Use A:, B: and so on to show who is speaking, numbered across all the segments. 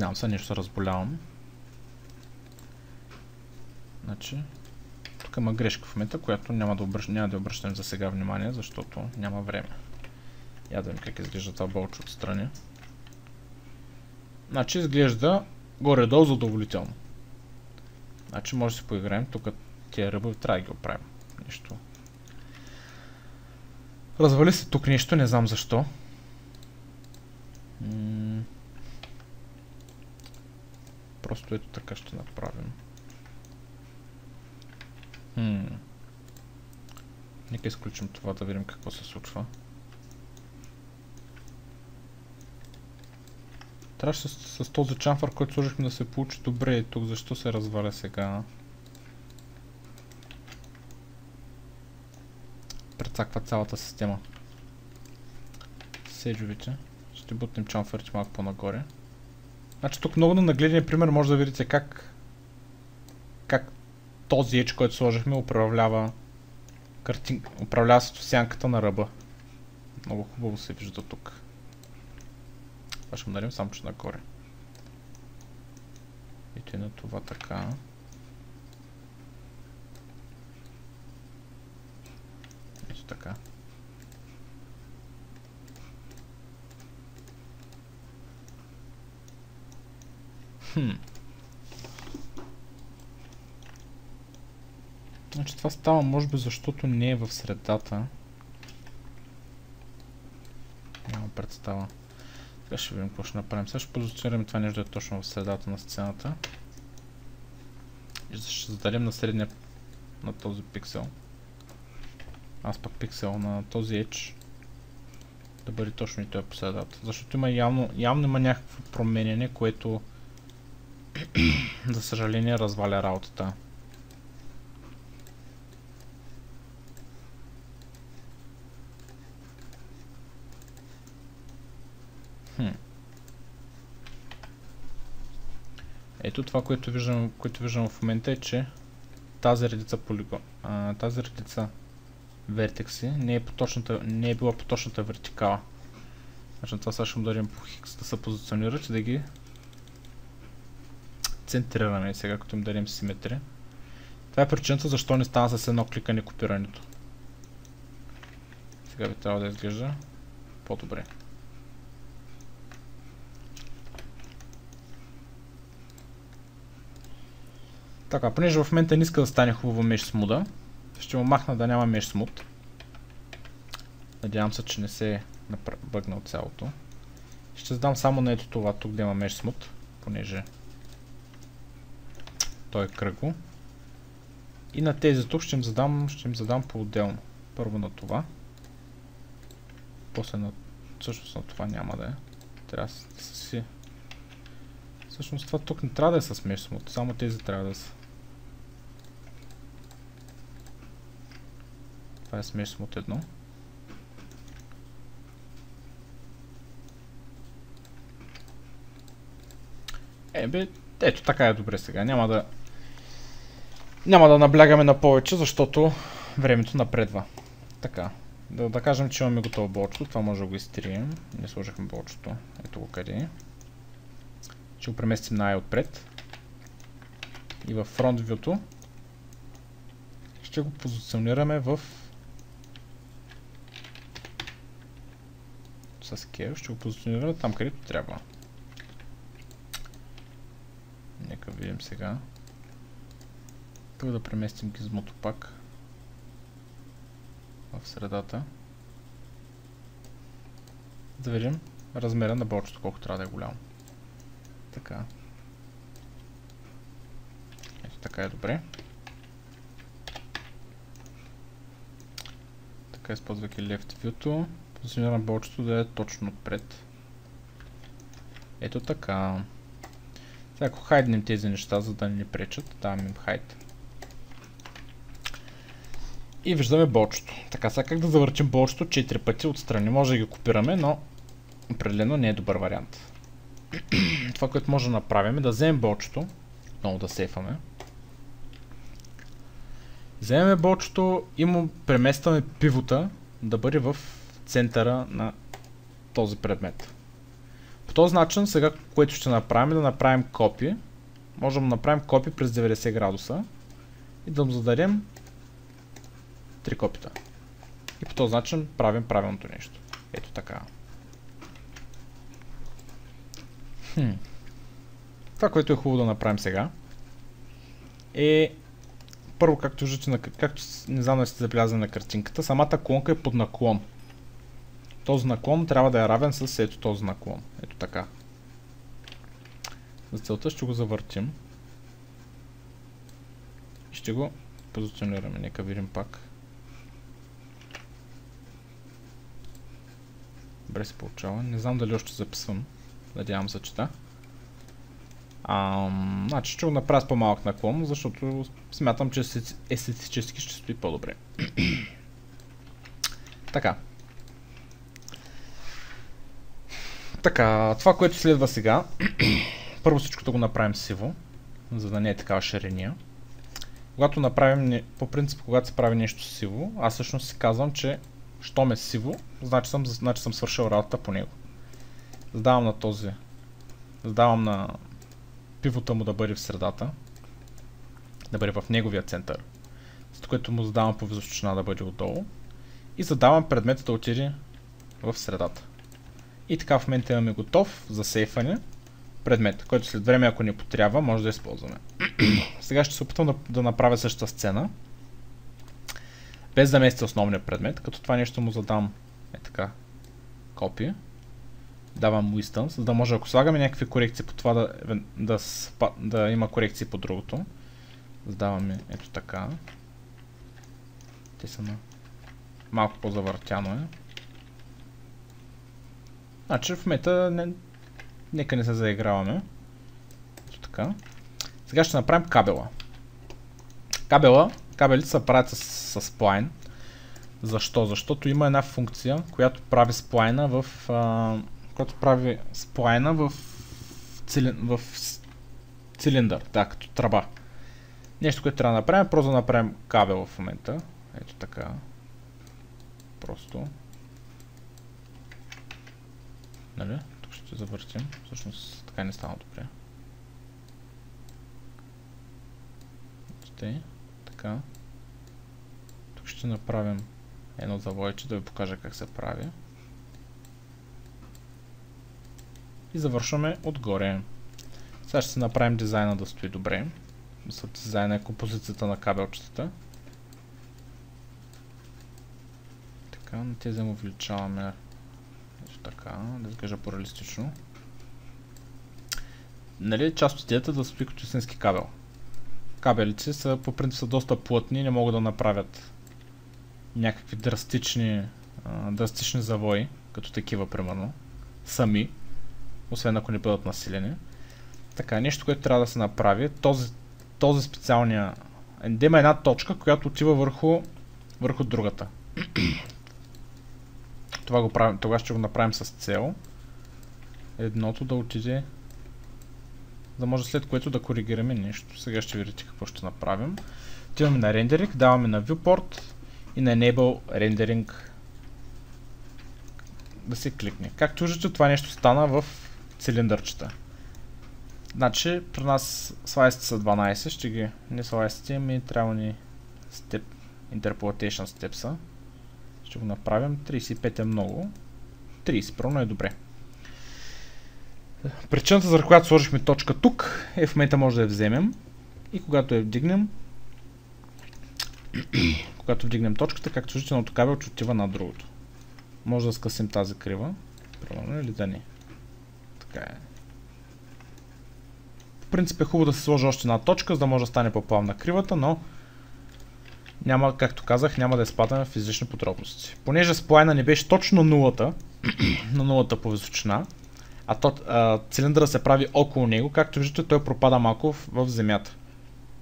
A: Извинявам се, нещо се разболявам. Значи, тук има грешка в момента, която няма да обръщам за сега внимание, защото няма време. Я да видим как изглежда това болче отстрани. Значи изглежда горе-долу задоволително. Значи може да си поиграем, тук тия ръба трябва да ги оправим. Нещо. Развали се тук нещо, не знам защо. Просто ето така ще направим. Нека изключим това да видим какво се случва. Трябваше с този чамфър, който сложихме да се получи добре и тук. Защо се разваля сега? Прецаква цялата система. Седжовите. Ще бутнем чамфърите малко по-нагоре. Значи тук много на нагледния пример може да видите как този едж, който сложихме, управлява сянката на ръба. Много хубаво се вижда тук. Това ще му дадем само че нагоре. Ето и на това така. Ето така. Значи това става може би защото не е в средата. Няма представа. Сега ще видим какво ще направим. Сега ще позиционираме това нещо да е точно в средата на сцената. И ще зададем на средния на този пиксел. Аз пък пиксел на този edge да бъде точно и той по средата. Защото има явно има някакво променяне, което за съжаление разваля работата. Ето това, което виждам в момента е, че тази редица тази редица вертекси не е била по точната вертикала. Значи това сега ще му дадем по хикс да се позиционират и да ги центрираме сега, като им дадем симетрия. Това е причината защо не стана с едно кликане копирането. Сега би трябва да изглежда по-добре. Така, понеже в момента не иска да стане хубаво Mesh Smooth, ще му махна да няма Mesh Smooth. Надявам се, че не се е бъгнал цялото. Ще задам само на ето това, тук да има Mesh Smooth, понеже той е кръгло. И на тези тук ще им задам по-отделно. Първо на това. После на... Всъщност на това няма да е. Трябва да си... Всъщност това тук не трябва да е с Mesh Smooth, само тези трябва да са. Това е с Mesh Smooth едно. Ето така е добре сега. Няма да наблягаме на повече, защото времето напредва. Така. Да кажем, че имаме готово болчето. Това може да го изтрием. Не сложихме болчето. Ето го къде е. Ще го преместим на eye отпред. И във фронт вюто ще го позиционираме в с scale. Ще го позиционираме там, където трябва. Нека видим сега. Тук да преместим гизмото пак в средата. Да видим размера на болчето, колко трябва да е голямо. Така. Ето така е добре. Така, използвайки left view-то, позиционирам болчето да е точно отпред. Ето така. Сега ако хайднем тези неща, за да не ни пречат, даваме им хайд. И виждаме болчето. Така, сега как да завъртим болчето 4 пъти отстрани. Може да ги копираме, но определено не е добър вариант. Това, което може да направим е да вземем болчето, отново да сейфаме. Вземем болчето и му преместваме пивота да бъде в центъра на този предмет. По По този начин сега, което ще направим, да направим копи. Може да направим копи през 90 градуса и да му зададем 3 копита. И по този начин правим правилното нещо. Ето така. Това, което е хубаво да направим сега, е първо, както виждате, както не знам да сте забелязали на картинката, самата клонка е под наклон. Този наклон трябва да е равен с ето този наклон. Ето така. За целта ще го завъртим. И ще го позиционираме. Нека видим пак. Добре се получава. Не знам дали още записвам. Надявам се, че да. Значи ще го направя с по-малък наклон, защото смятам, че естетически ще стои по-добре. Така. Така, това, което следва сега. Първо всичко да го направим сиво, за да не е такава шириня. Когато направим, по принцип, когато се прави нещо сиво, аз всъщност си казвам, че щом е сиво, значи съм свършил работа по него. Задавам на този. Задавам на пивота му да бъде в средата. Да бъде в неговия център. След което му задавам по височина да бъде отдолу. И задавам предмета да отиде в средата. И така в момента имаме готов за сейфане предмет, който след време, ако ни потрябва, може да използваме. Сега ще се опитам да направя същата сцена, без да местя основния предмет, като това нещо му задам така, копи. Давам му instance, за да може, ако слагаме някакви корекции по това, да има корекции по другото. Задаваме ето така. Те са на малко по-завъртяно е. Значи в момента нека не се заиграваме. Ето така. Сега ще направим кабела. Кабелите се правят с сплайн. Защо? Защото има една функция, която прави сплайна в цилиндър, да, като тръба. Нещо, което трябва да направим, просто да направим кабел в момента. Ето така. Просто. Нали? Тук ще завъртим. Всъщност така не стана добре. Така. Тук ще направим едно завойче, да ви покажа как се прави. И завършваме отгоре. Сега ще си направим дизайна да стои добре. Мисля, дизайна е композицията на кабелчетата. Така, на тези му увеличаваме ето така, да изглежда по-реалистично. Нали, част от идеята да стои като истински кабел. Кабелите са по принцип доста плътни и не могат да направят някакви драстични завои, като такива примерно, сами, освен ако не бъдат насилени. Така, нещо, което трябва да се направи, този специалния... Да има една точка, която отива върху другата. Това ще го направим с цел едното да отиде, да може след което да коригираме нещо. Сега ще видите какво ще направим. Отиваме на рендеринг, даваме на viewport и на enable rendering да се кликне. Както виждате, това нещо стана в цилиндърчета. Значи при нас слайсите са 12, ще ги не слайсите, ми трябва ни step, interpolation steps. Ще го направим, 35 е много, 30 първо е добре. Причината, за която сложихме точка тук, е в момента може да я вземем и когато я вдигнем, когато вдигнем точката, както виждате, едното кабелче отива на другото. Може да скъсим тази крива, правилно или да не. Така е. В принцип е хубаво да се сложи още една точка, за да може да стане по-плавна кривата, но няма, както казах, няма да изпадаме в излишни подробности. Понеже сплайна не беше точно нулата, на нулата по височина, цилиндъра се прави около него, както виждате, той пропада малко в земята.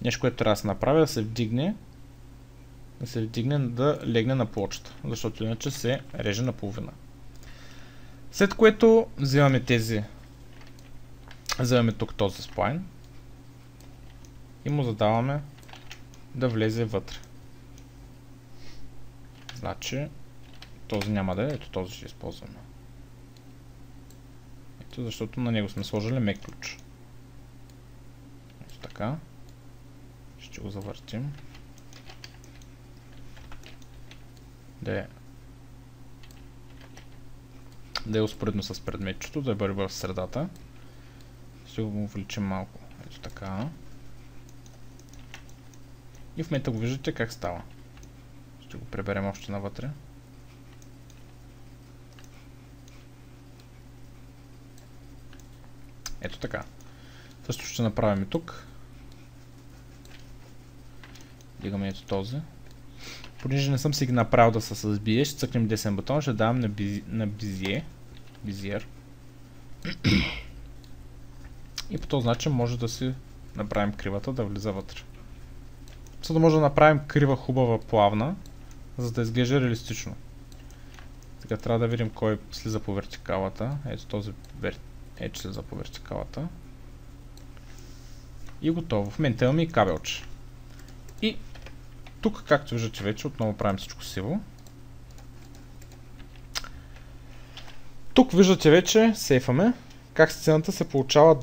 A: Нещо, което трябва да се направи, да се вдигне, да легне на плочата, защото иначе се реже наполовина. След което взимаме тук този сплайн и му задаваме да влезе вътре. Значи този няма да е, ето този ще използваме. ето защото на него сме сложили мек ключ. Ето така. Ще го завъртим. Да е успоредно с предметчето, да бъде в средата. Ще го увеличим малко. Ето така. И в момента го виждате как става. Ще го приберем още навътре. Ето така. Също ще направим и тук. Дигаме ето този. Понеже не съм си ги направил да са с бие, ще цъкнем десен бутон, ще давам на бизиер. И по този начин може да си направим кривата да влиза вътре. За да може да направим крива, хубава, плавна, за да изглежда реалистично. Сега трябва да видим кой слиза по вертикалата. Ето този слиза по вертикалата. И готово. В момента имаме и кабелче. И тук, както виждате вече, отново правим всичко сиво. Тук виждате вече, сейфаме, как сцената се получава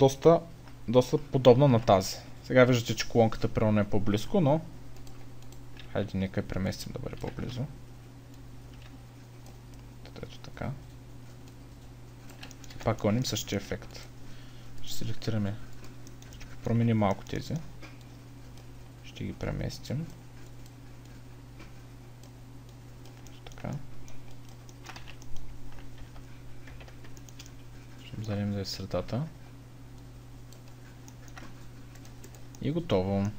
A: доста подобна на тази. Сега виждате, че колонката примерно е по-близко, но хайде нека я преместим да бъде по-близо. Ето така. Пак гоним същия ефект. Ще селектираме. Ще променим малко тези. Ще ги преместим. Така. Ще вземем да е средата. И готово.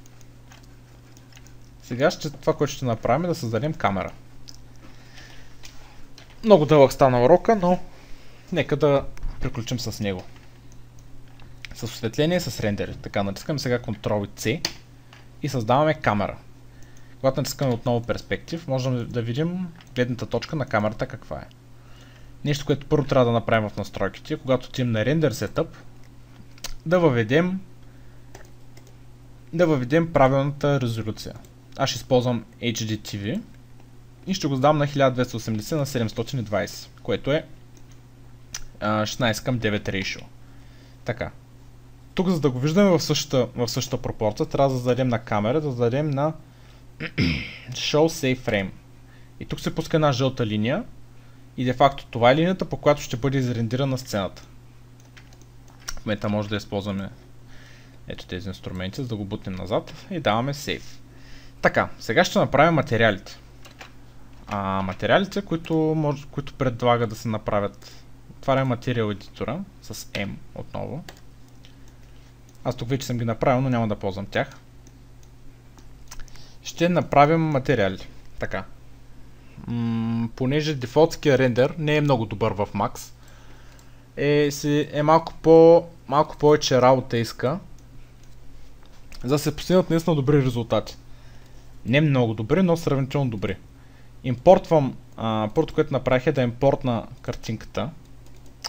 A: Сега това, което ще направим, е да създадем камера. Много дълъг стана урока, но нека да приключим с него. С осветление и с рендери. Така, натискаме сега Ctrl+C и създаваме камера. Когато натискаме отново перспектив, можем да видим гледната точка на камерата каква е. Нещо, което първо трябва да направим в настройките, когато отидем на Render Setup, да въведем правилната резолюция. Аз ще използвам HDTV и ще го задам на 1280 на 720, което е 16:9 ratio. Така. Тук, за да го виждаме в същата пропорция, трябва да зададем на камера, да зададем на Show Save Frame. И тук се пуска една жълта линия и де факто това е линията, по която ще бъде изрендирана сцената. В момента може да използваме ето тези инструменти, за да го бутнем назад и даваме Save. Така, сега ще направим материалите. Материалите, които предлага да се направят. Отварям материал едитора с M отново. Аз тук вече съм ги направил, но няма да ползвам тях. Ще направим материали. Така. Понеже дефолтския рендер не е много добър в Max, малко повече работа иска, за да се постигнат наистина добри резултати. Не много добри, но сравнително добри. Импортвам, първото, което направих, е да импортна картинката,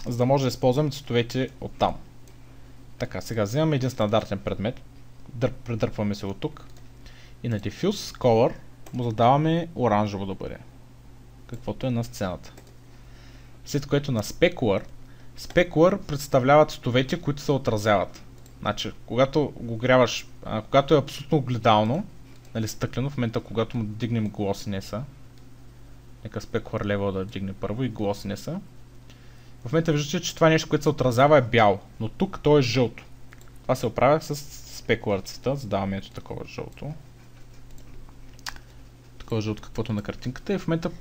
A: за да може да използваме цветовете от там. Така, сега вземаме един стандартен предмет, предърпваме се от тук и на Diffuse Color му задаваме оранжево да бъде, каквото е на сцената. След което на Specular представлява цветовете, които се отразяват. Значи, когато го гряваш, когато е абсолютно огледално, нали, стъклено, в момента когато му дигнем Glossiness-а, нека Specular Level да дигне първо и Glossiness-а, в момента виждате, че това нещо, което се отразява, е бяло, но тук то е жълто. Това се оправя с Specular-цата, задаваме ето такова жълто. Такова жълто, каквото на картинката, и в момента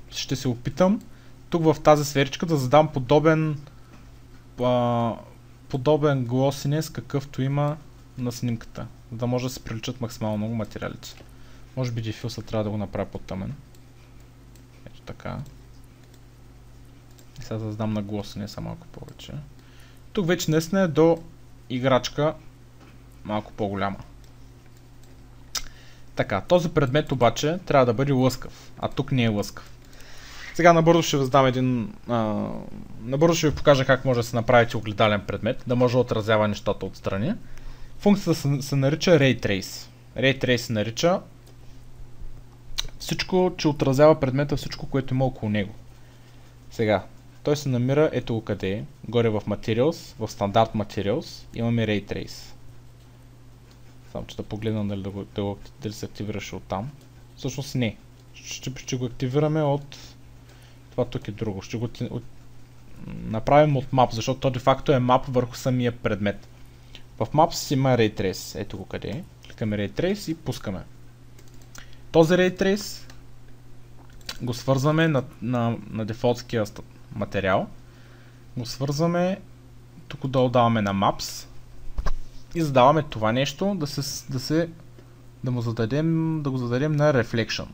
A: ще се опитам тук в тази сферичка да задам подобен Glossiness, какъвто има на снимката, за да може да се приличат максимално много материалите. Може би дифюса трябва да го направя по-тъмен. Ето така. И сега да задам на Glossiness малко повече. Тук вече наистина е до играчка малко по-голяма. Така, този предмет обаче трябва да бъде лъскав, а тук не е лъскав. Сега набързо ще ви задам набързо ще ви покажа как може да се направите огледален предмет, да може да отразява нещата отстрани. Функцията се нарича Ray Trace. Ray Trace се нарича всичко, че отразява предмета, всичко, което има около него. Сега, Той се намира ето го къде е. Горе в Materials, в Standard Materials имаме Ray Trace. Само че да погледна дали се активираше от там. Всъщност не. Ще го активираме от... Това тук е друго. Ще го направим от Map, защото то де-факто е Map върху самия предмет. В Maps има Ray Trace. Ето го къде е. Кликаме Ray Trace и пускаме. Този Ray Trace го свързваме на дефолтския материал. Го свързваме, тук долу даваме на Maps и задаваме това нещо да го зададем на Reflection.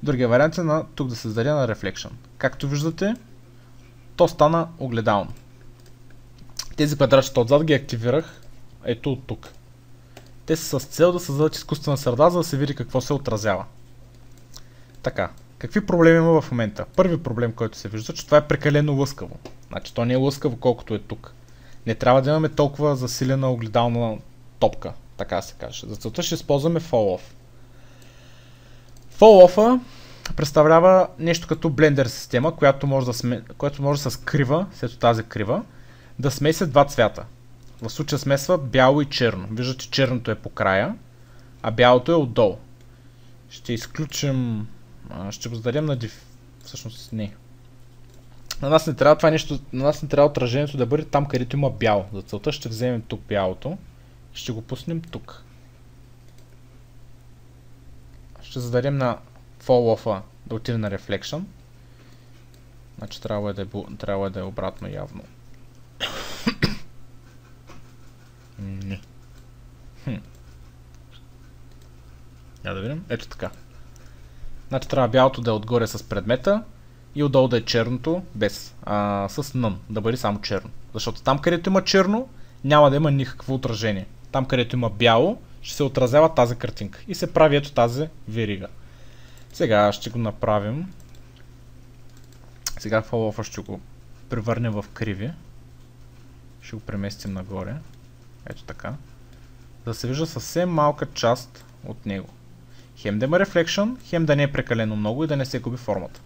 A: Другия вариант е тук да се зададе на Reflection. Както виждате, то стана огледално. Тези квадратчета отзад ги активирах ето от тук. Те са с цел да създадат изкуствена среда, за да се види какво се отразява. Така, какви проблеми има в момента? Първи проблем, който се вижда, че това е прекалено лъскаво. Значи то не е лъскаво колкото е тук. Не трябва да имаме толкова засилена огледална топка, така се каже. За целта ще използваме Fall Off. Fall Off представлява нещо като блендер система, която може да се скрива, след тази крива, да смеся два цвята. В случая смесва бяло и черно. Виждате, черното е по края, а бялото е отдолу. Ще изключим... Ще го зададем на всъщност не. На нас не трябва това нещо, на нас не трябва отражението да бъде там, където има бяло. За целта ще вземем тук бялото и ще го пуснем тук. Ще зададем на Fall Off да отиде на Reflection. Значи трябва да е обратно явно. Не. Я да видим. Ето така. Значи трябва бялото да е отгоре с предмета и отдолу да е черното с None, да бъде само черно. Защото там, където има черно, няма да има никакво отражение. Там, където има бяло, ще се отразява тази картинка. И се прави ето тази верига. Сега ще го направим. Сега Fall Off ще го превърнем в криви. Ще го преместим нагоре. Ето така. Да се вижда съвсем малка част от него. Хем да има Reflection, хем да не е прекалено много и да не се губи формата.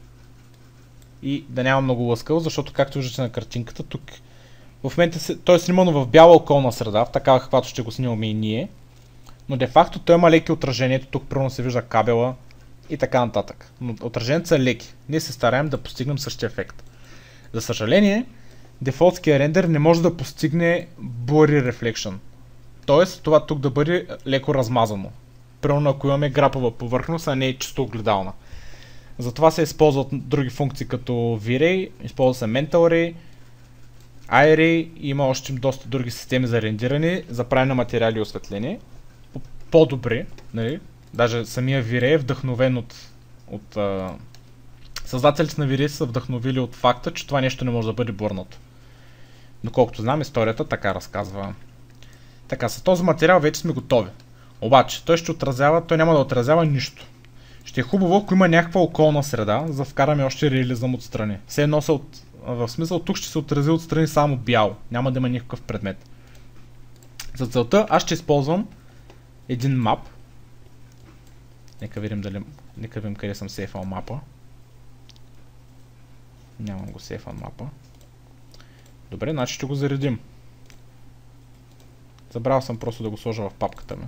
A: И да няма много лъскаво, защото както виждате на картинката, тук в момента той е снимано в бяла околна среда, в такава каквато ще го снимаме и ние. Но де факто той има леки отражението, тук примерно се вижда кабела и така нататък. Но отражението са леки. Ние се стараем да постигнем същия ефект. За съжаление, дефолтския рендер не може да постигне Blurry Reflection. Тоест това тук да бъде леко размазано. Примерно ако имаме грапова повърхност, а не е чисто огледална. Затова се използват други функции като V-Ray, използва се Mental Ray, iRay и има още доста други системи за рендиране, за правене на материали и осветление. По-добри, нали? Даже самия V-Ray е вдъхновен от създателите на V-Ray са вдъхновили от факта, че това нещо не може да бъде бърнато. Доколкото знам, историята така разказва. Така, с този материал вече сме готови. Обаче, той няма да отразява нищо. Ще е хубаво, ако има някаква околна среда, за да вкараме още реализъм отстрани. Все едно в смисъл тук ще се отрази отстрани само бяло. Няма да има никакъв предмет. За целта аз ще използвам един map. Нека видим къде съм сейфал мапа. Нямам го сейфан мапа. Добре, значи ще го заредим. Забравял съм просто да го сложа в папката ми.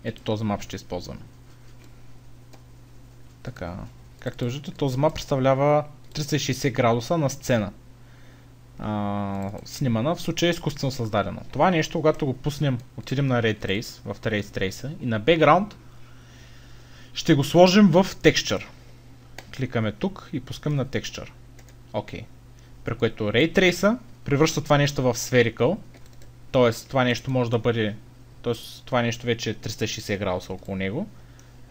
A: Ето този мап ще използваме. Така, както виждате, този мап представлява 360 градуса на сцена. Снимана, в случая изкуствено създадена. Това нещо, когато го пуснем, отидем на Ray Trace, в Ray Trace и на Background, ще го сложим в Texture. Кликаме тук и пускаме на Texture. Окей. При което Ray Trace превръща това нещо в Spherical, т.е. това нещо може да бъде, това нещо вече е 360 градуса около него.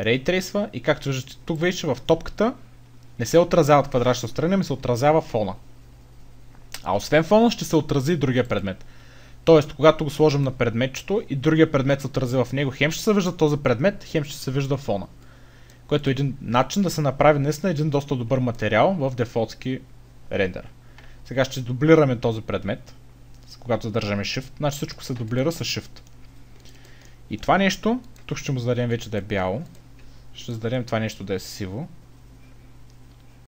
A: Ray Trace и както виждате тук вече в топката не се отразяват квадратчета страни, ами се отразява фона. А освен фона ще се отрази и другия предмет. Тоест, когато го сложим на предметчето и другия предмет се отрази в него, хем ще се вижда този предмет, хем ще се вижда фона. Което е един начин да се направи наистина един доста добър материал в дефолтски рендер. Сега ще дублираме този предмет, когато задържаме Shift. Значи всичко се дублира с Shift. И това нещо, тук ще му зададем вече да е бяло. Ще зададем това нещо да е сиво.